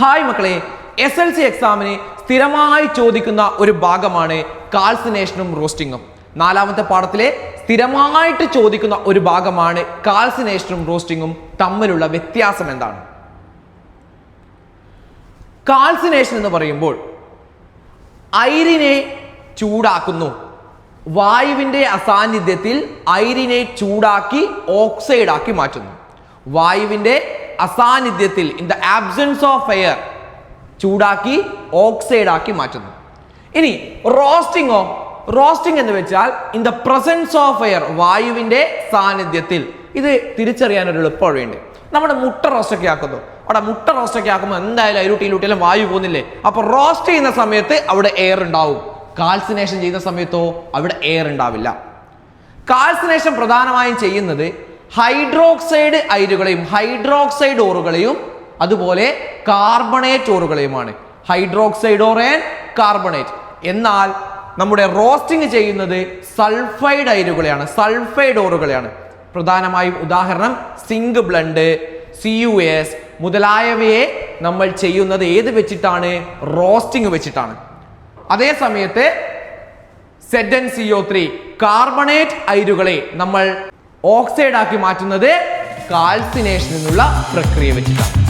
Hi മക്കളെ, SLC എക്സാമിന് സ്ഥിരമായി ചോദിക്കുന്ന ഒരു ഭാഗമാണ് കാൽസിനേഷനും റോസ്റ്റിങ്ങും. നാലാമത്തെ പാഠത്തിലെ സ്ഥിരമായിട്ട് ചോദിക്കുന്ന ഒരു ഭാഗമാണ് കാൽസിനേഷനും റോസ്റ്റിങ്ങും തമ്മിലുള്ള വ്യത്യാസം എന്താണ്? കാൽസിനേഷൻ എന്ന് പറയുമ്പോൾ അയിരിനെ ചൂടാക്കുന്നു. വായുവിന്റെ അസാന്നിധ്യത്തിൽ അയിരിനെ ചൂടാക്കി ഓക്സൈഡ് ആക്കി മാറ്റുന്നു. വായുവിന്റെ അസാന്നിധ്യത്തിൽ, in the absence of air, ചൂടാക്കി ഓക്സൈഡ് ആക്കി മാറ്റുന്നു. ഇനി റോസ്റ്റിങ്ങോ? റോസ്റ്റിംഗ് എന്ന് വെച്ചാൽ in the presence of air, വായുവിന്റെ സാന്നിധ്യത്തിൽ. ഇത് തിരിച്ചറിയാൻ ഒരു എളുപ്പ വഴിയുണ്ട്. നമ്മുടെ മുട്ട റോസ്റ്റൊക്കെ ആക്കുന്നു. അവിടെ മുട്ട റോസ്റ്റൊക്കെ ആക്കുമ്പോൾ എന്തായാലും അയിലൂട്ടിയിലൂട്ടിയെല്ലാം വായു പോകുന്നില്ലേ? അപ്പൊ റോസ്റ്റ് ചെയ്യുന്ന സമയത്ത് അവിടെ എയർ ഉണ്ടാവും. കാൽസിനേഷൻ ചെയ്യുന്ന സമയത്തോ അവിടെ എയർ ഉണ്ടാവില്ല. കാൽസിനേഷൻ പ്രധാനമായും ചെയ്യുന്നത് ഹൈഡ്രോക്സൈഡ് അയിരുകളെയും ഹൈഡ്രോക്സൈഡ് ഓറുകളെയും അതുപോലെ കാർബണേറ്റ് ഓറുകളെയുമാണ്. Hydroxide ore and carbonate. എന്നാൽ നമ്മുടെ റോസ്റ്റിംഗ് ചെയ്യുന്നത് സൾഫൈഡ് അയിരുകളെയാണ്, സൾഫൈഡ് ഓറുകളെയാണ്. പ്രധാനമായും ഉദാഹരണം സിങ്ക് ബ്ലഡ്, CuS മുതലായവയെ നമ്മൾ ചെയ്യുന്നത് ഏത് വെച്ചിട്ടാണ്? റോസ്റ്റിംഗ് വെച്ചിട്ടാണ്. അതേ സമയത്ത് ZnCO3 കാർബണേറ്റ് അയിരുകളെ നമ്മൾ ഓക്സൈഡ് ആക്കി മാറ്റുന്നത് കാൽസിനേഷൻ എന്നുള്ള പ്രക്രിയ വെച്ചിട്ടാണ്.